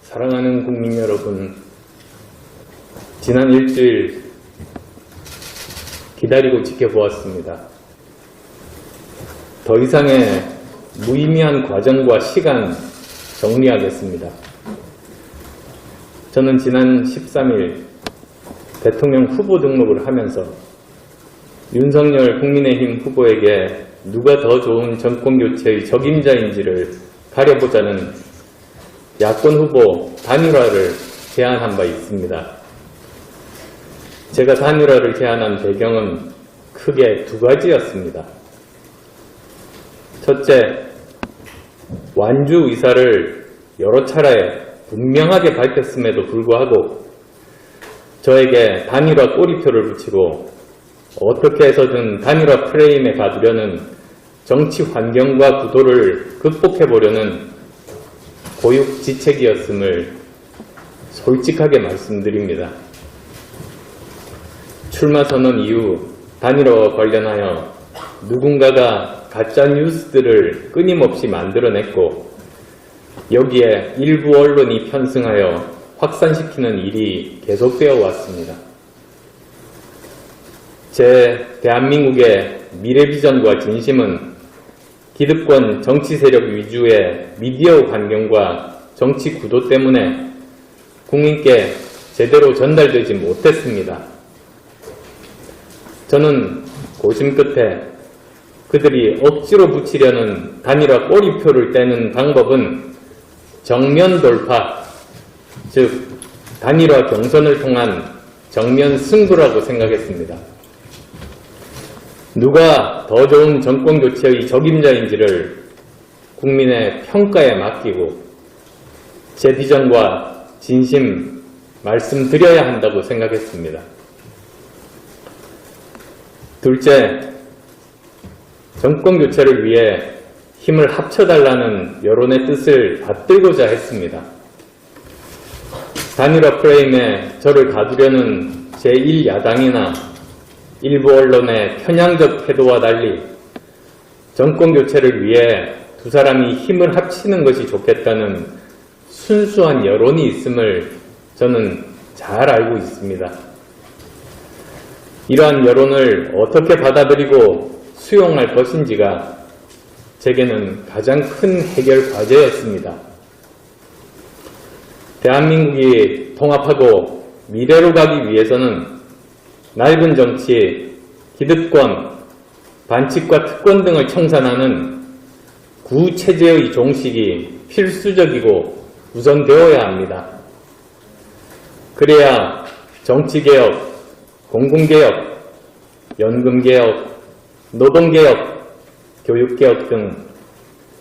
사랑하는 국민 여러분, 지난 일주일 기다리고 지켜보았습니다. 더 이상의 무의미한 과정과 시간 정리하겠습니다. 저는 지난 13일 대통령 후보 등록을 하면서 윤석열 국민의힘 후보에게 누가 더 좋은 정권교체의 적임자인지를 가려보자는 야권 후보 단일화를 제안한 바 있습니다. 제가 단일화를 제안한 배경은 크게 두 가지였습니다. 첫째, 완주 의사를 여러 차례 분명하게 밝혔음에도 불구하고 저에게 단일화 꼬리표를 붙이고 어떻게 해서든 단일화 프레임에 가두려는 정치 환경과 구도를 극복해보려는 고육지책이었음을 솔직하게 말씀드립니다. 출마 선언 이후 단일화와 관련하여 누군가가 가짜 뉴스들을 끊임없이 만들어냈고 여기에 일부 언론이 편승하여 확산시키는 일이 계속되어 왔습니다. 제 대한민국의 미래비전과 진심은 기득권 정치 세력 위주의 미디어 환경과 정치 구도 때문에 국민께 제대로 전달되지 못했습니다. 저는 고심 끝에 그들이 억지로 붙이려는 단일화 꼬리표를 떼는 방법은 정면 돌파, 즉 단일화 경선을 통한 정면 승부라고 생각했습니다. 누가 더 좋은 정권교체의 적임자인지를 국민의 평가에 맡기고 제 비전과 진심 말씀드려야 한다고 생각했습니다. 둘째, 정권교체를 위해 힘을 합쳐달라는 여론의 뜻을 받들고자 했습니다. 단일화 프레임에 저를 가두려는 제1야당이나 일부 언론의 편향적 태도와 달리 정권교체를 위해 두 사람이 힘을 합치는 것이 좋겠다는 순수한 여론이 있음을 저는 잘 알고 있습니다. 이러한 여론을 어떻게 받아들이고 수용할 것인지가 제게는 가장 큰 해결 과제였습니다. 대한민국이 통합하고 미래로 가기 위해서는 낡은 정치, 기득권, 반칙과 특권 등을 청산하는 구체제의 종식이 필수적이고 우선되어야 합니다. 그래야 정치개혁, 공공개혁, 연금개혁, 노동개혁, 교육개혁 등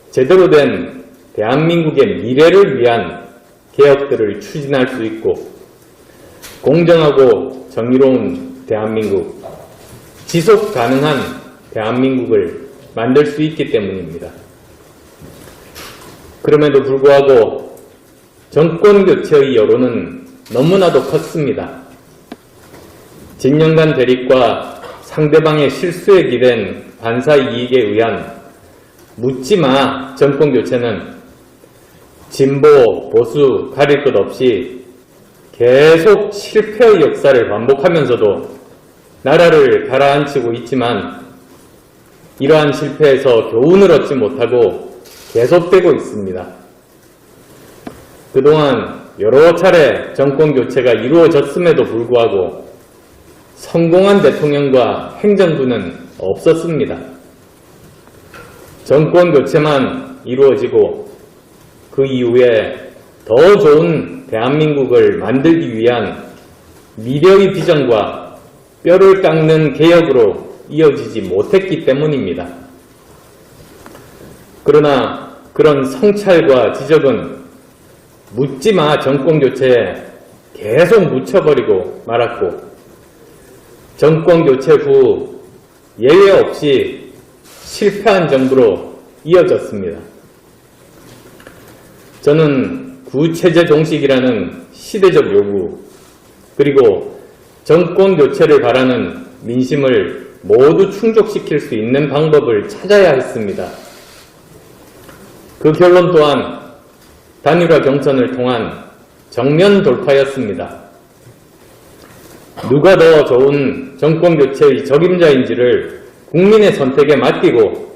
제대로 된 대한민국의 미래를 위한 개혁들을 추진할 수 있고 공정하고 정의로운 대한민국, 지속 가능한 대한민국을 만들 수 있기 때문입니다. 그럼에도 불구하고 정권교체의 여론은 너무나도 컸습니다. 진영간 대립과 상대방의 실수에 기댄 반사 이익에 의한 묻지마 정권교체는 진보, 보수 가릴 것 없이 계속 실패의 역사를 반복하면서도 나라를 가라앉히고 있지만 이러한 실패에서 교훈을 얻지 못하고 계속되고 있습니다. 그동안 여러 차례 정권교체가 이루어졌음에도 불구하고 성공한 대통령과 행정부는 없었습니다. 정권교체만 이루어지고 그 이후에 더 좋은 대한민국을 만들기 위한 미래의 비전과 뼈를 깎는 개혁으로 이어지지 못했기 때문입니다. 그러나 그런 성찰과 지적은 묻지마 정권교체에 계속 묻혀버리고 말았고 정권교체 후 예외 없이 실패한 정부로 이어졌습니다. 저는 구체제 종식이라는 시대적 요구 그리고 정권교체를 바라는 민심을 모두 충족시킬 수 있는 방법을 찾아야 했습니다. 그 결론 또한 단일화 경선을 통한 정면 돌파였습니다. 누가 더 좋은 정권교체의 적임자인지를 국민의 선택에 맡기고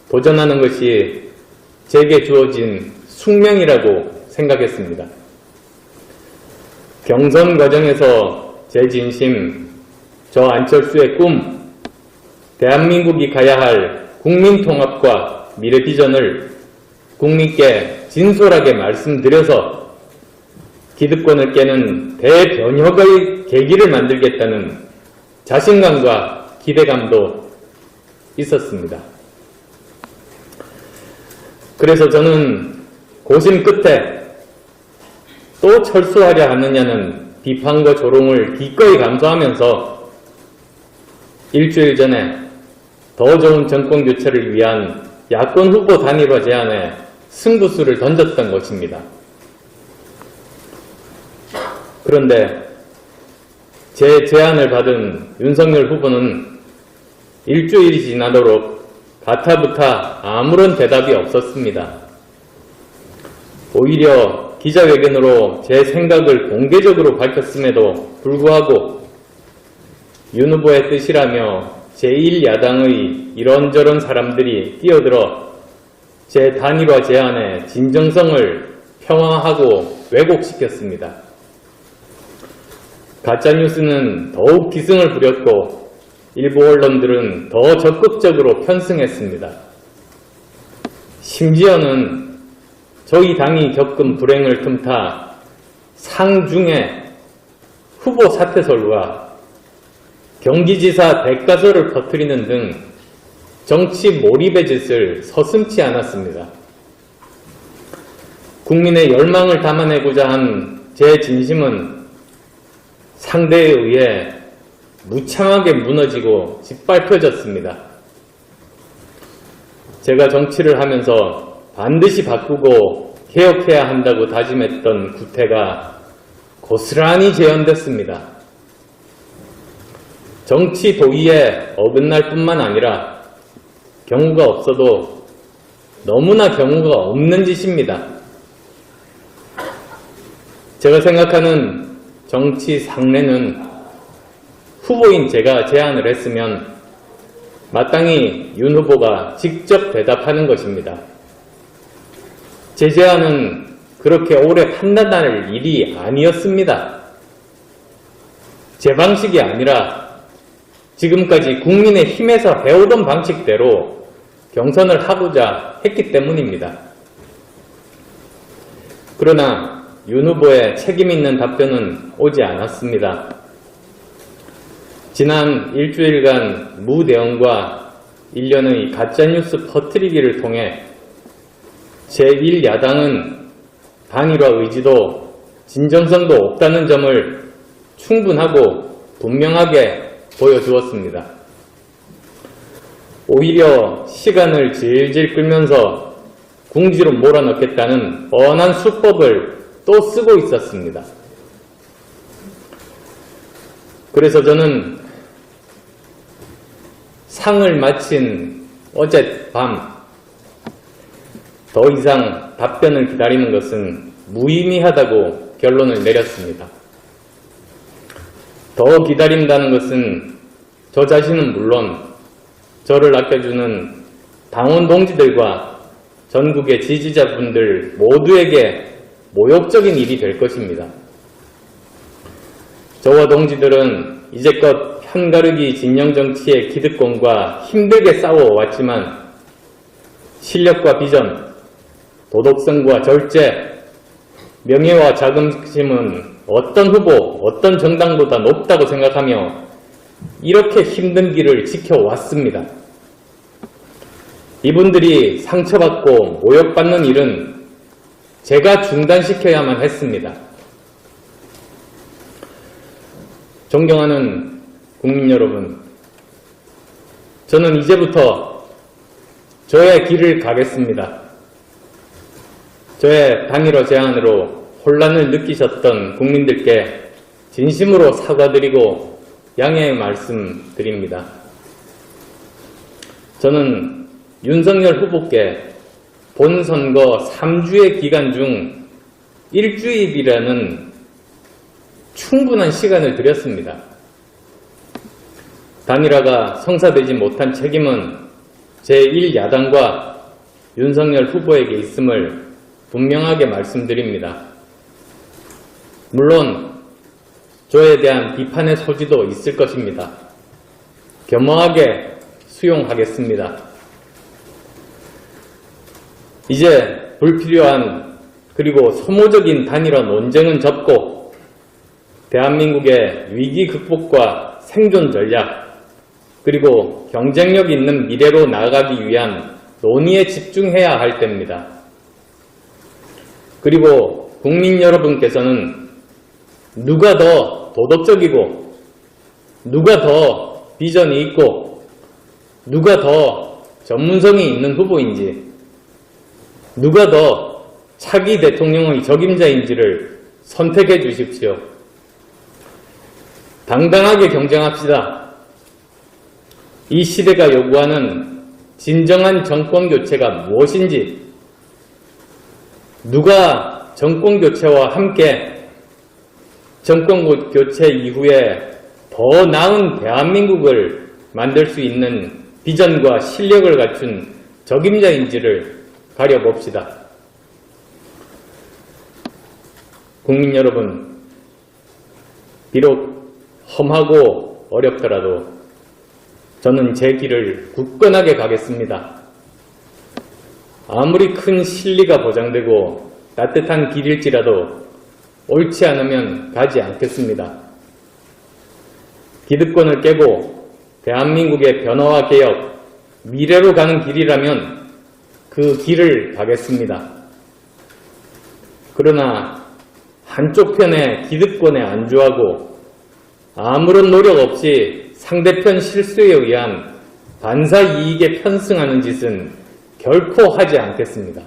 도전하는 것이 제게 주어진 숙명이라고 생각했습니다. 경선 과정에서 제 진심, 저 안철수의 꿈, 대한민국이 가야 할 국민 통합과 미래 비전을 국민께 진솔하게 말씀드려서 기득권을 깨는 대변혁의 계기를 만들겠다는 자신감과 기대감도 있었습니다. 그래서 저는 고심 끝에 또 철수하려 하느냐는 비판과 조롱을 기꺼이 감수하면서 일주일 전에 더 좋은 정권 교체를 위한 야권 후보 단일화 제안에 승부수를 던졌던 것입니다. 그런데 제 제안을 받은 윤석열 후보는 일주일이 지나도록 가타부타 아무런 대답이 없었습니다. 오히려 기자회견으로 제 생각을 공개적으로 밝혔음에도 불구하고 윤 후보의 뜻이라며 제1야당의 이런저런 사람들이 끼어들어 제 단일화 제안의 진정성을 평화하고 왜곡시켰습니다. 가짜뉴스는 더욱 기승을 부렸고 일부 언론들은 더 적극적으로 편승했습니다. 심지어는 저희 당이 겪은 불행을 틈타 상중에 후보 사퇴설과 경기지사 대가설을 퍼뜨리는 등 정치 몰입의 짓을 서슴지 않았습니다. 국민의 열망을 담아내고자 한 제 진심은 상대에 의해 무참하게 무너지고 짓밟혀졌습니다. 제가 정치를 하면서 반드시 바꾸고 개혁해야 한다고 다짐했던 구태가 고스란히 재현됐습니다. 정치 도의에 어긋날 뿐만 아니라 경우가 없어도 너무나 경우가 없는 짓입니다. 제가 생각하는 정치 상례는 후보인 제가 제안을 했으면 마땅히 윤 후보가 직접 대답하는 것입니다. 제 제안은 그렇게 오래 판단할 일이 아니었습니다. 제 방식이 아니라 지금까지 국민의힘에서 해오던 방식대로 경선을 하고자 했기 때문입니다. 그러나 윤 후보의 책임있는 답변은 오지 않았습니다. 지난 일주일간 무대응과 일련의 가짜뉴스 퍼뜨리기를 통해 제1야당은 단일화 의지도 진정성도 없다는 점을 충분하고 분명하게 보여주었습니다. 오히려 시간을 질질 끌면서 궁지로 몰아넣겠다는 뻔한 수법을 또 쓰고 있었습니다. 그래서 저는 상을 마친 어젯밤 더 이상 답변을 기다리는 것은 무의미하다고 결론을 내렸습니다. 더 기다린다는 것은 저 자신은 물론 저를 아껴주는 당원 동지들과 전국의 지지자분들 모두에게 모욕적인 일이 될 것입니다. 저와 동지들은 이제껏 편가르기 진영정치의 기득권과 힘들게 싸워왔지만 실력과 비전, 도덕성과 절제, 명예와 자긍심은 어떤 후보, 어떤 정당보다 높다고 생각하며 이렇게 힘든 길을 지켜왔습니다. 이분들이 상처받고 모욕받는 일은 제가 중단시켜야만 했습니다. 존경하는 국민 여러분, 저는 이제부터 저의 길을 가겠습니다. 저의 단일화 제안으로 혼란을 느끼셨던 국민들께 진심으로 사과드리고 양해의 말씀 드립니다. 저는 윤석열 후보께 본선거 3주의 기간 중 일주일이라는 충분한 시간을 드렸습니다. 단일화가 성사되지 못한 책임은 제1야당과 윤석열 후보에게 있음을 분명하게 말씀드립니다. 물론 저에 대한 비판의 소지도 있을 것입니다. 겸허하게 수용하겠습니다. 이제 불필요한 그리고 소모적인 단일화 논쟁은 접고 대한민국의 위기 극복과 생존 전략 그리고 경쟁력 있는 미래로 나아가기 위한 논의에 집중해야 할 때입니다. 그리고 국민 여러분께서는 누가 더 도덕적이고 누가 더 비전이 있고 누가 더 전문성이 있는 후보인지 누가 더 차기 대통령의 적임자인지를 선택해 주십시오. 당당하게 경쟁합시다. 이 시대가 요구하는 진정한 정권교체가 무엇인지 누가 정권교체와 함께 정권교체 이후에 더 나은 대한민국을 만들 수 있는 비전과 실력을 갖춘 적임자인지를 가려봅시다. 국민 여러분, 비록 험하고 어렵더라도 저는 제 길을 굳건하게 가겠습니다. 아무리 큰 실리가 보장되고 따뜻한 길일지라도 옳지 않으면 가지 않겠습니다. 기득권을 깨고 대한민국의 변화와 개혁, 미래로 가는 길이라면 그 길을 가겠습니다. 그러나 한쪽 편의 기득권에 안주하고 아무런 노력 없이 상대편 실수에 의한 반사 이익에 편승하는 짓은 결코 하지 않겠습니다.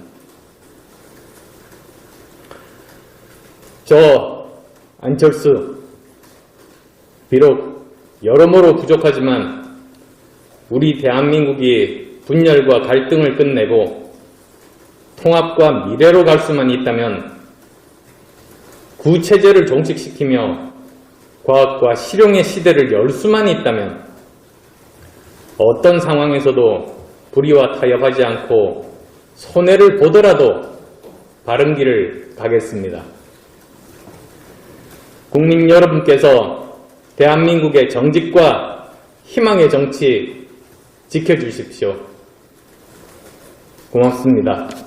저 안철수 비록 여러모로 부족하지만 우리 대한민국이 분열과 갈등을 끝내고 통합과 미래로 갈 수만 있다면 구체제를 종식시키며 과학과 실용의 시대를 열 수만 있다면 어떤 상황에서도 불의와 타협하지 않고 손해를 보더라도 바른 길을 가겠습니다. 국민 여러분께서 대한민국의 정직과 희망의 정치 지켜주십시오. 고맙습니다.